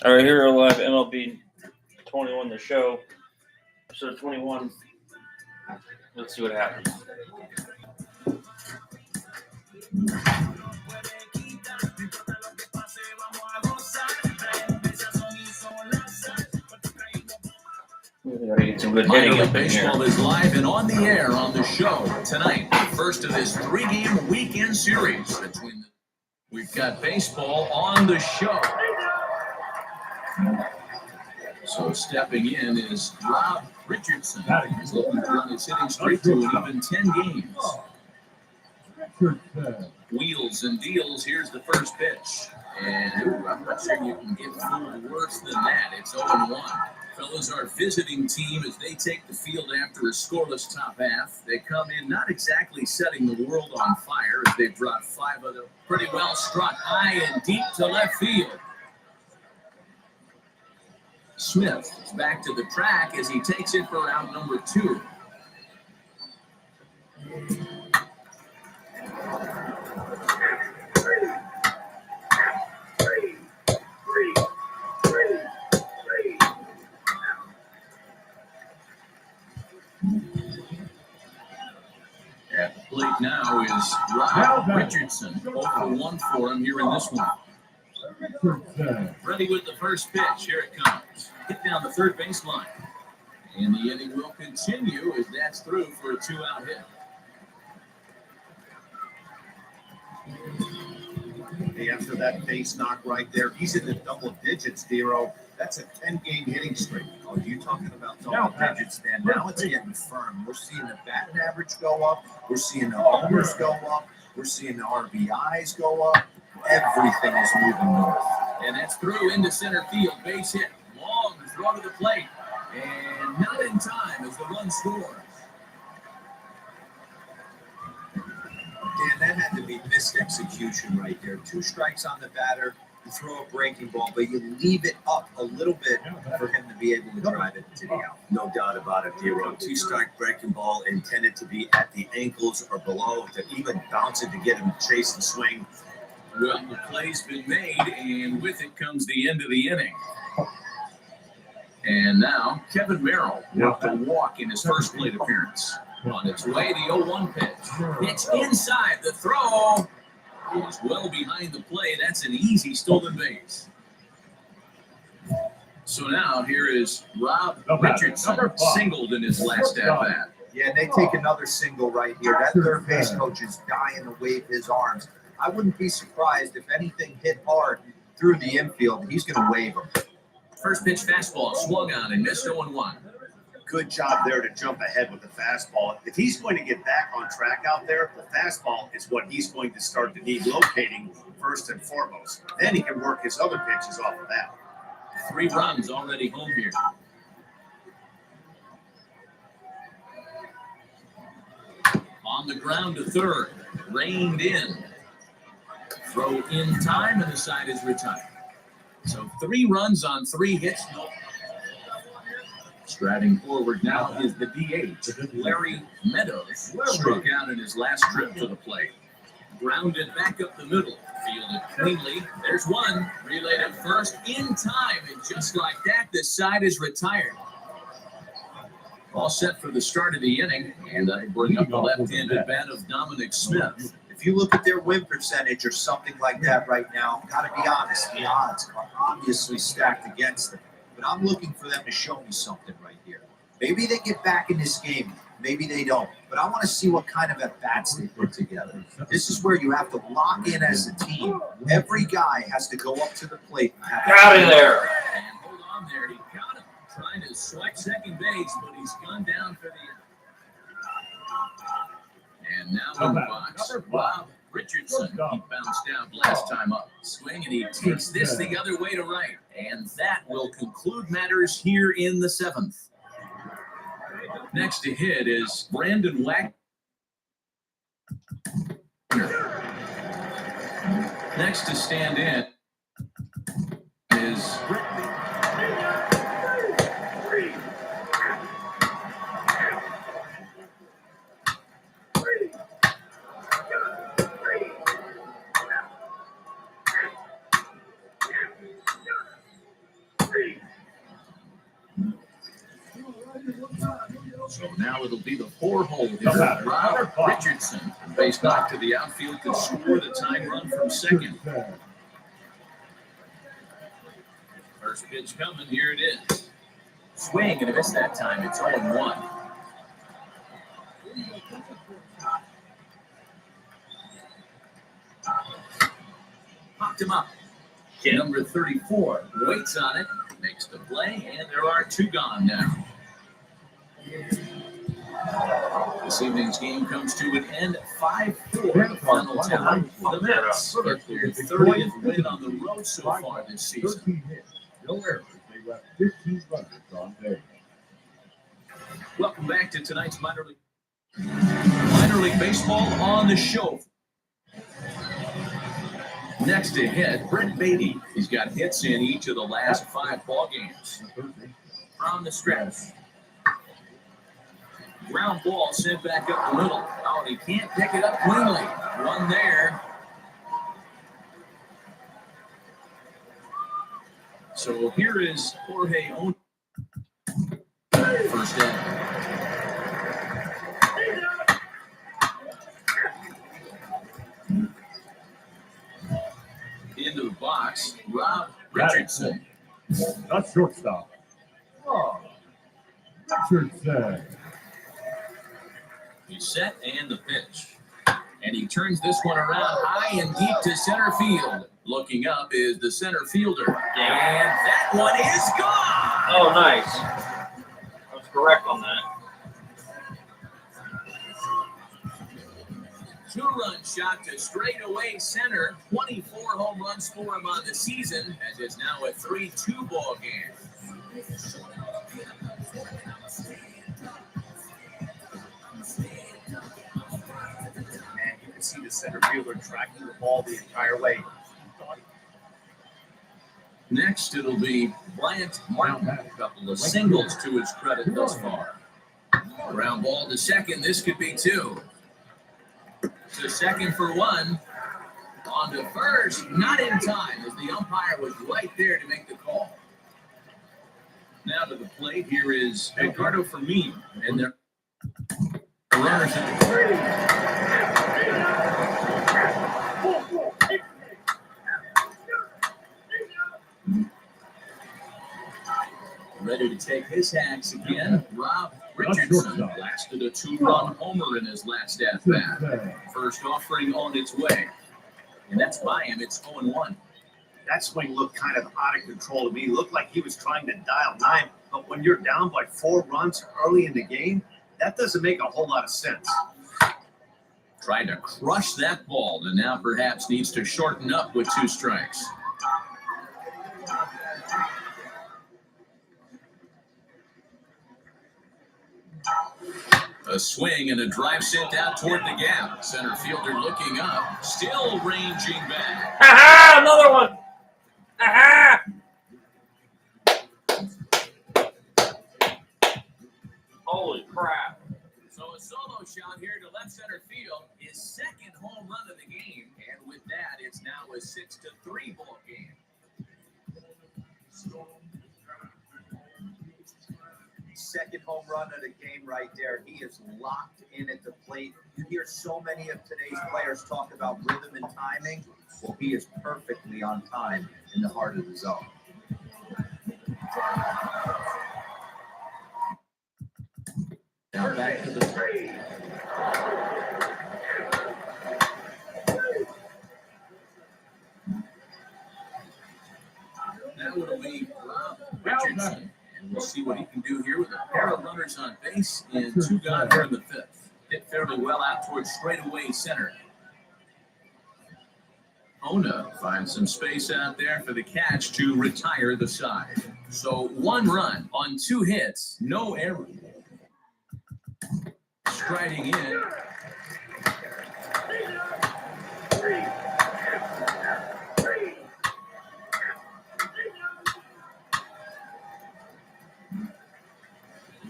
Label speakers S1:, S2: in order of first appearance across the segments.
S1: All right, here are live MLB 21, the show. Episode 21. Let's see what happens. We gotta get some good hitting up in here.
S2: Baseball is live and on the air on the show tonight. The first of this 3-game weekend series between the. We've got baseball on the show. So stepping in is Rob Richardson. He's looking to run his hitting streak to an even 10 games. Wheels and deals. Here's the first pitch. And I'm not sure you can get fooled worse than that. It's 0-1. Fellas, our visiting team, as they take the field after a scoreless top half, they come in not exactly setting the world on fire as they've brought 5 of them pretty well struck high and deep to left field. Smith is back to the track as he takes it for round number 2. At the plate now is Rob Richardson. 0-1 for him here in this one. Ready with the first pitch. Here it comes. Hit down the third baseline. And the inning will continue as that's through for a 2-out hit.
S3: After that base knock right there, he's in the double digits, Dero. That's a 10-game hitting streak. Oh, you talking about double digits, Dan? Now it's getting firm. We're seeing the batting average go up. We're seeing the homers go up. We're seeing the RBIs go up. Everything is moving north.
S2: And that's through into center field. Base hit. Long throw to the plate. And not in time as the run scores.
S3: Dan, that had to be missed execution right there. 2 strikes on the batter. You throw a breaking ball, but you leave it up a little bit for him to be able to drive it to the out.
S4: No doubt about it, Dero. 2-strike breaking ball intended to be at the ankles or below, to even bounce it to get him to chase and swing.
S2: Well, the play's been made, and with it comes the end of the inning. And now, Kevin Merrill worked a walk in his first plate appearance. On its way, the 0-1 pitch. It's inside. The throw is well behind the play. That's an easy stolen base. So now, here is Rob Richardson, singled in his last at-bat.
S3: Yeah, and they take another single right here. That third base coach is dying to wave his arms. I wouldn't be surprised if anything hit hard through the infield. He's going to wave them.
S2: First pitch fastball swung on and missed 0-1.
S4: Good job there to jump ahead with the fastball. If he's going to get back on track out there, the fastball is what he's going to start to need locating first and foremost. Then he can work his other pitches off of that.
S2: 3 runs already home here. On the ground to third. Reined in. Throw in time, and the side is retired. So 3 runs on 3 hits. Striding forward now is the DH. Larry Meadows struck out in his last trip to the plate. Grounded back up the middle. Fielded cleanly. There's one. Relayed at first in time. And just like that, this side is retired. All set for the start of the inning. And I bring up the left-handed bat of Dominic Smith.
S3: If you look at their win percentage or something like that right now, got to be honest, the odds are obviously stacked against them. But I'm looking for them to show me something right here. Maybe they get back in this game. Maybe they don't. But I want to see what kind of at-bats they put together. This is where you have to lock in as a team. Every guy has to go up to the plate.
S1: Get out of there.
S2: And hold on there. He got him. Trying to swipe second base, but he's gone down for the... And now in the box, Rob Richardson. He bounced out last time up. Swing, and he takes this the other way to right. And that will conclude matters here in the 7th. Next to hit is Brandon Wagner. Next to stand in is So now it'll be the 4-hole hitter, Rob Richardson. Base knock to the outfield to score the tying run from second. First pitch coming, here it is. Swing and a miss that time. It's 0-1. Popped him up. Number 34 waits on it, makes the play, and there are 2 gone now. This evening's game comes to an end 5-4. The final tally for the Mets. Get their 30th win on the road so far this season.
S5: No errors. They left 15 runners on base.
S2: Welcome back to tonight's minor league baseball on the show. Next to hit, Brent Beatty. He's got hits in each of the last 5 ball games. From the stretch. Ground ball sent back up the middle. Oh, he can't pick it up cleanly. One there. So here is Jorge Ona. First down. Into the box, Rob Richardson.
S5: That's shortstop. Oh, Richardson.
S2: He's set and the pitch. And he turns this one around high and deep to center field. Looking up is the center fielder. And that one is gone.
S1: Oh, nice. I was correct on that.
S2: 2-run shot to straightaway center. 24 home runs for him on the season, as it's now a 3-2 ball game.
S4: And you can see the center fielder tracking the ball the entire way.
S2: Next, it'll be Bryant Martin. A couple of singles to his credit thus far. Ground ball to second. This could be 2. To second for 1. On to first. Not in time, as the umpire was right there to make the call. Now to the plate. Here is Ricardo Fermin. And the runners at the ready to take his hacks again. Rob Richardson blasted a 2-run homer in his last at-bat. First offering on its way. And that's by him. It's 0-1.
S4: That swing looked kind of out of control to me. Looked like he was trying to dial 9. But when you're down by 4 runs early in the game, that doesn't make a whole lot of sense.
S2: Trying to crush that ball, and now perhaps needs to shorten up with 2 strikes. A swing and a drive sent out toward the gap. Center fielder looking up, still ranging back.
S1: Ha-ha! Another one! Ha-ha! Holy crap.
S2: So a solo shot here to left center field, his 2nd home run of the game. And with that, it's now a 6-3 ball game.
S3: Second home run of the game right there. He is locked in at the plate. You hear so many of today's players talk about rhythm and timing. Well, he is perfectly on time in the heart of the zone. Now back to the three.
S2: That would be Rob Richardson. We'll see what he can do here with a pair of runners on base and 2 gone here in the 5th. Hit fairly well out towards straightaway center. Ona finds some space out there for the catch to retire the side. So 1 run on 2 hits, no error. Striding in.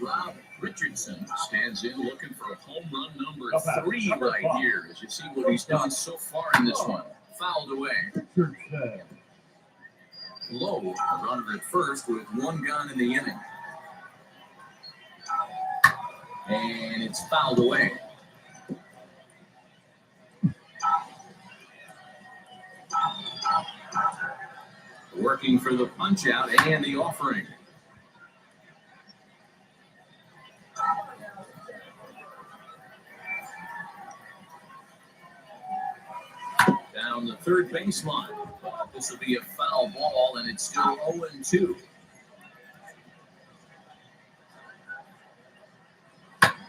S2: Rob Richardson stands in looking for a home run number 3 right here. As you see what he's done so far in this one. Fouled away. Low, runner at first with 1 gone in the inning. And it's fouled away. Working for the punch out and the offering. Down the third baseline. This will be a foul ball, and it's still 0-2.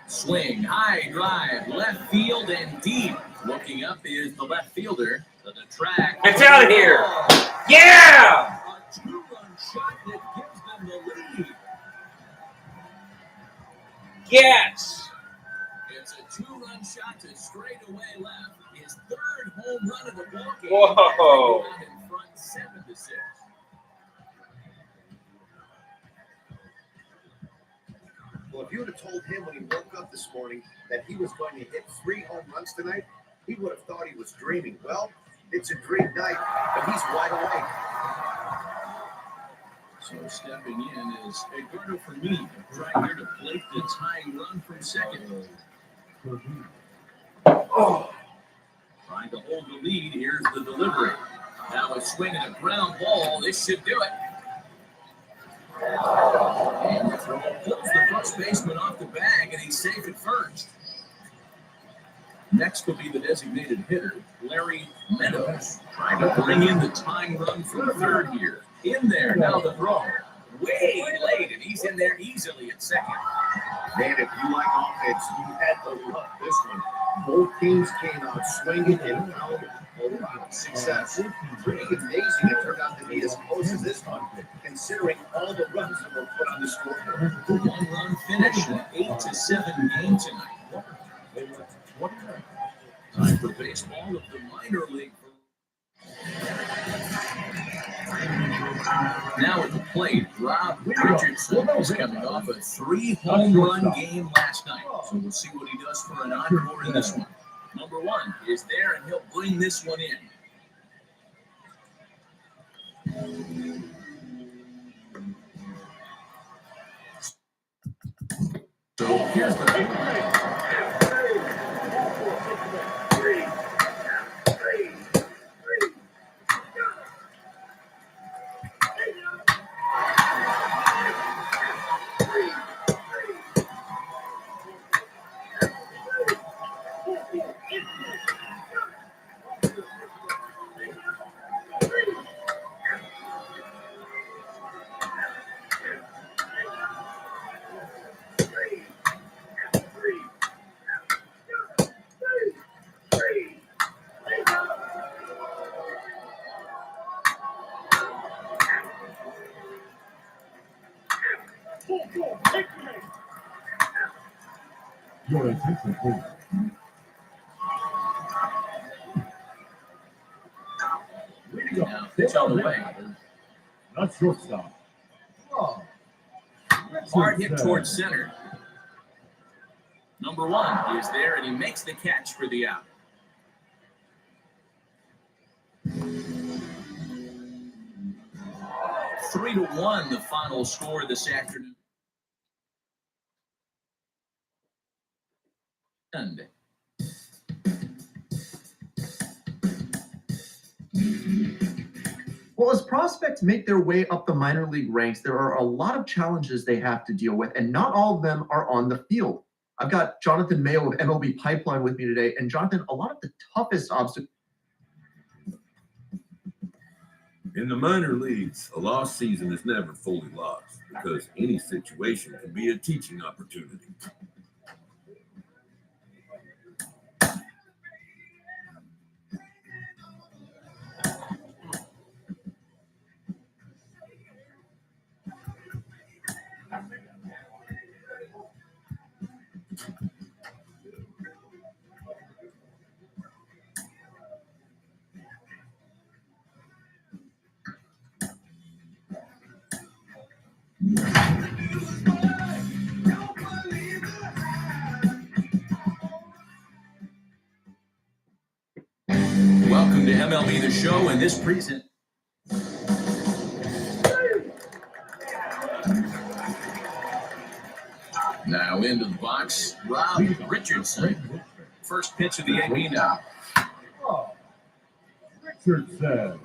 S2: Swing, high drive, left field and deep. Looking up is the left fielder to the track.
S1: It's out of here. Yeah!
S2: A two-run shot that gives them the lead.
S1: Yes!
S2: It's a two-run shot to straightaway left. His third home run of the ball game.
S1: Whoa.
S2: Out in front, 7-6.
S4: Well, if you would have told him when he woke up this morning that he was going to hit 3 home runs tonight, he would have thought he was dreaming. Well, it's a dream night, but he's wide awake.
S2: So stepping in is Eduardo Fermin, trying here to plate the tying run from second.
S1: Oh.
S2: Trying to hold the lead. Here's the delivery. Now a swing and a ground ball. This should do it. And the throw pulls the first baseman off the bag, and he's safe at first. Next will be the designated hitter, Larry Meadows, trying to bring in the tying run from third here. In there, now the throw. Way late, and he's in there easily at second.
S4: Man, if you like offense, you had to love this one. Both teams came out swinging and found a lot of success. Pretty amazing it turned out to be as close as this one, considering all the runs that were put on the scoreboard.
S2: One-run finish, an 8-7 game tonight. Time for baseball of the minor league. Now at the plate, Rob Richardson is coming off a 3-home run game last night. So we'll see what he does for an encore in this one. Number 1 is there, and he'll bring this one in. So here's the
S5: Your attention, please.
S2: now pitch on the way.
S5: Not shortstop. Oh.
S2: Hard hit towards center. Number 1 is there, and he makes the catch for the out. Three to 1, the final score this afternoon.
S6: Well, as prospects make their way up the minor league ranks, there are a lot of challenges they have to deal with, and not all of them are on the field. I've got Jonathan Mayo of MLB Pipeline with me today, and Jonathan, a lot of the toughest obstacles.
S7: In the minor leagues, a lost season is never fully lost because any situation can be a teaching opportunity.
S2: Welcome to MLB The Show, and this present. Now Now into the box, Rob Richardson. First pitch of the AB now.
S5: Oh, Richardson.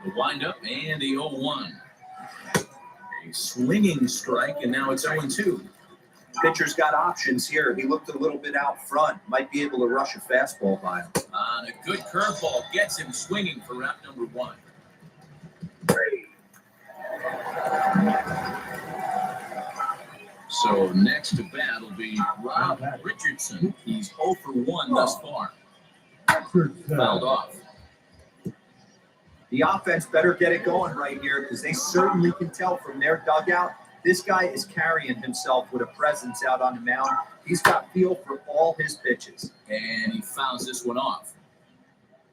S2: The windup and the 0-1. A swinging strike, and now it's 0-2.
S3: Pitcher's got options here. He looked a little bit out front. Might be able to rush a fastball by him.
S2: On a good curveball, gets him swinging for round number 1. So next to bat will be Rob Richardson. He's 0 for 1 thus far. Fouled off.
S3: The offense better get it going right here because they certainly can tell from their dugout. This guy is carrying himself with a presence out on the mound. He's got feel for all his pitches.
S2: And he fouls this one off.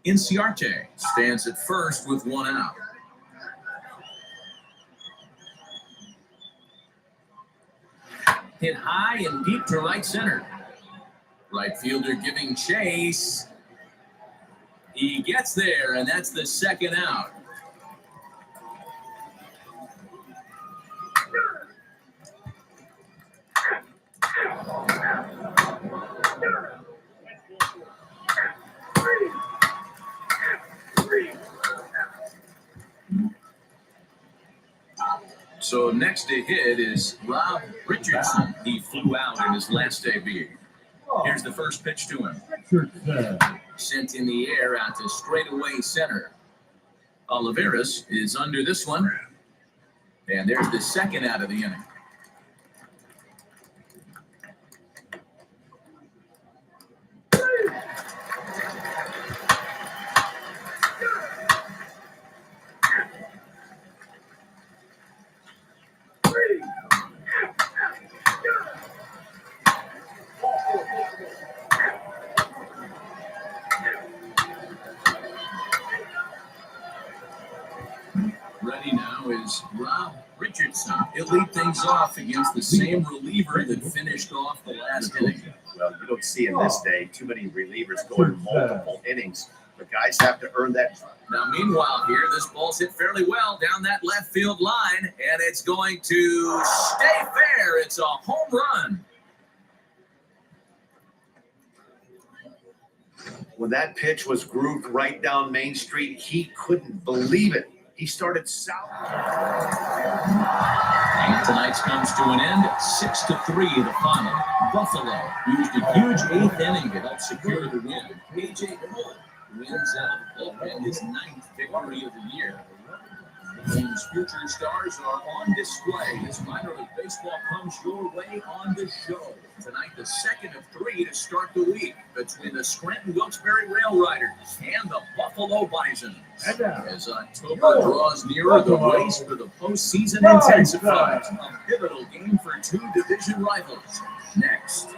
S2: Inciarte stands at first with 1 out. Hit high and deep to right center. Right fielder giving chase. He gets there, and that's the second out. So next to hit is Rob Richardson. He flew out in his last AB. Here's the first pitch to him.
S5: Richardson.
S2: Sent in the air out to straightaway center. Oliveras is under this one. And there's the second out of the inning. Ready now is Rob Richardson. He'll lead things off against the same reliever that finished off the last inning.
S4: Well, you don't see in this day too many relievers going multiple innings. The guys have to earn that.
S2: Now, meanwhile, here, this ball's hit fairly well down that left field line, and it's going to stay fair. It's a home run.
S4: When that pitch was grooved right down Main Street, he couldn't believe it. He started south.
S2: And tonight's comes to an end, 6-3 the final. Buffalo used a huge 8th inning to help secure the win. A.J. Cole wins out of the bullpen his 9th victory of the year. The team's future stars are on display as minor league baseball comes your way on the show. Tonight, the second of 3 to start the week between the Scranton Wilkes-Barre RailRiders and the Buffalo Bison. As October draws nearer, the race for the postseason intensifies. A pivotal game for 2 division rivals. Next.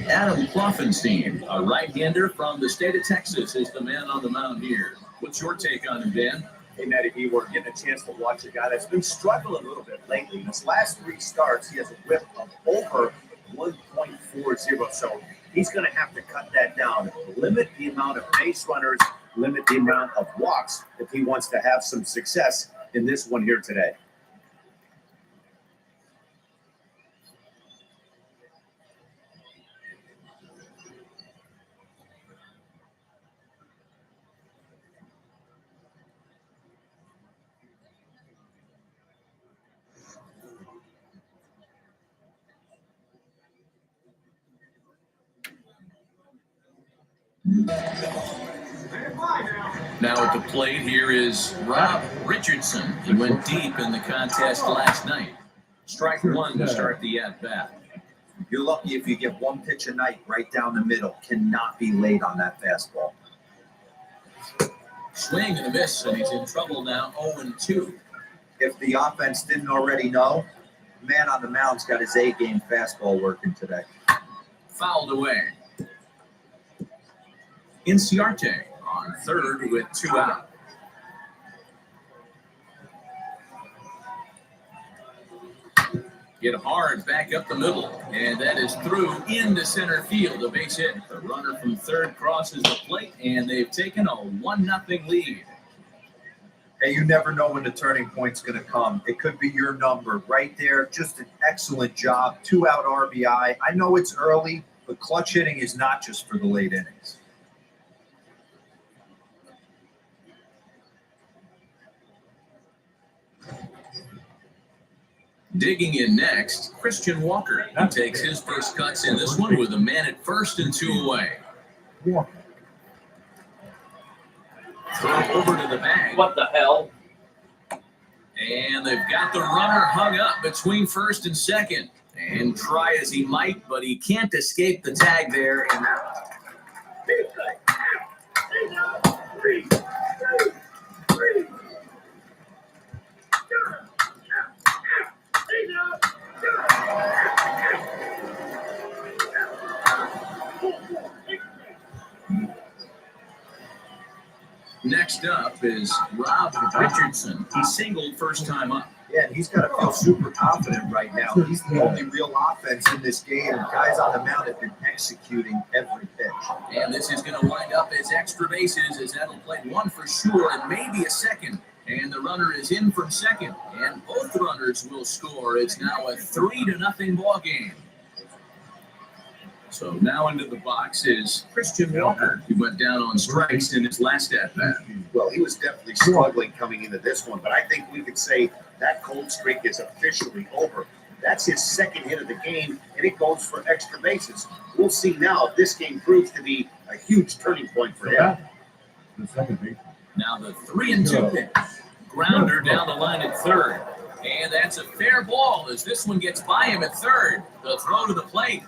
S2: Adam Kloffenstein, a right-hander from the state of Texas, is the man on the mound here. What's your take on him, Dan?
S4: Hey, Matt, if you were getting a chance to watch a guy that's been struggling a little bit lately, in his last 3 starts, he has a whip of over 1.40. So he's going to have to cut that down, limit the amount of base runners, limit the amount of walks if he wants to have some success in this one here today.
S2: Now at the plate here is Rob Richardson. He went deep in the contest last night. Strike 1 to start the at-bat.
S3: You're lucky if you get 1 pitch a night right down the middle. Cannot be late on that fastball.
S2: Swing and a miss, and he's in trouble now, 0-2.
S3: If the offense didn't already know, the man on the mound's got his A-game fastball working today.
S2: Fouled away. Inciarte on third with 2 out. Get hard back up the middle, and that is through into center field. A base hit. The runner from third crosses the plate, and they've taken a 1-0 lead.
S3: Hey, you never know when the turning point's going to come. It could be your number right there. Just an excellent job. 2-out RBI. I know it's early, but clutch hitting is not just for the late innings.
S2: Digging in next, Christian Walker. He takes his first cuts in this one with a man at first and 2 away. Throw over to the bag.
S1: What the hell?
S2: And they've got the runner hung up between first and second. And try as he might, but he can't escape the tag there. And next up is Rob Richardson. He singled first time up.
S3: Yeah, and he's got to feel super confident right now. He's the only real offense in this game. Guys on the mound have been executing every pitch.
S2: And this is going to wind up as extra bases, as that'll play one for sure and maybe a second. And the runner is in from second. And both runners will score. It's now a 3-0 ball game. So now into the box is Christian Walker, who went down on strikes in his last at-bat.
S4: Well, he was definitely struggling coming into this one, but I think we could say that cold streak is officially over. That's his second hit of the game, and it goes for extra bases. We'll see now if this game proves to be a huge turning point for him.
S5: The second base.
S2: Now the 3-2 pitch. Grounder down the line at third. And that's a fair ball as this one gets by him at third. The throw to the plate.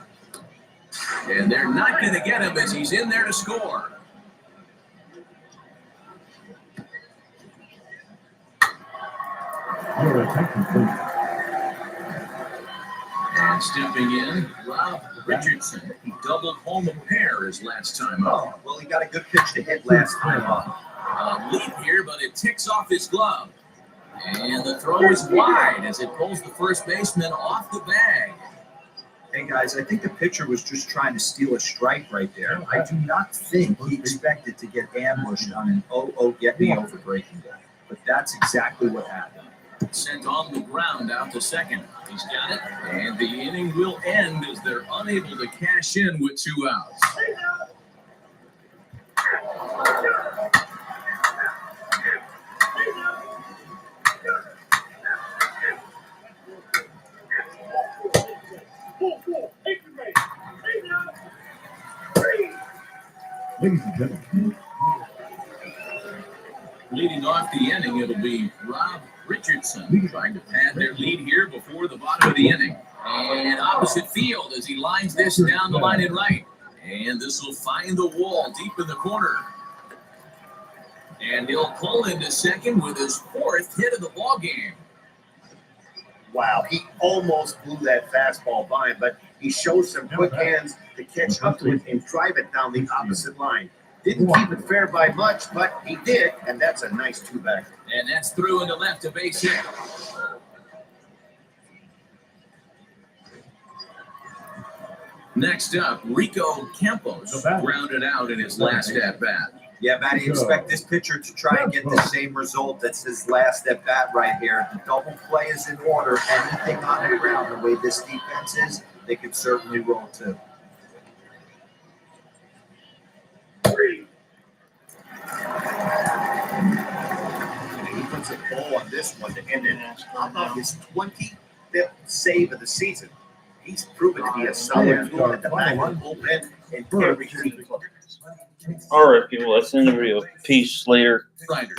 S2: And they're not going to get him as he's in there to score.
S5: Your attention, please.
S2: And stepping in, Rob Richardson. He doubled home a pair his last time up.
S3: Well, he got a good pitch to hit last time up.
S2: Leap here, but it ticks off his glove. And the throw is wide as it pulls the first baseman off the bag.
S3: Hey, guys, I think the pitcher was just trying to steal a strike right there. I do not think he expected to get ambushed on an get-me-over breaking ball. But that's exactly what happened.
S2: Sent on the ground out to second. He's got it, and the inning will end as they're unable to cash in with 2 outs.
S5: Ladies and gentlemen.
S2: Leading off the inning, it'll be Rob Richardson trying to pad their lead here before the bottom of the inning. And opposite field as he lines this down the line in right. And this will find the wall deep in the corner. And he'll pull into second with his 4th hit of the ball game.
S4: Wow, he almost blew that fastball by him, but he shows some quick hands to catch up to it and drive it down the opposite line. Didn't keep it fair by much, but he did, and that's a nice 2-back.
S2: And that's through into left, a base hit. Next up, Rico Campos grounded out in his last at-bat.
S3: Yeah, Matty, expect this pitcher to try and get the same result. That's his last at-bat right here. The double play is in order. Anything on the ground, the way this defense is, they can certainly roll too.
S4: He puts a ball on this one to end it. How about his 25th save of the season? He's proven to be a solid tool at the back of the bullpen and every team.
S1: All right, people, that's the end of the video. Peace later.
S2: Riders.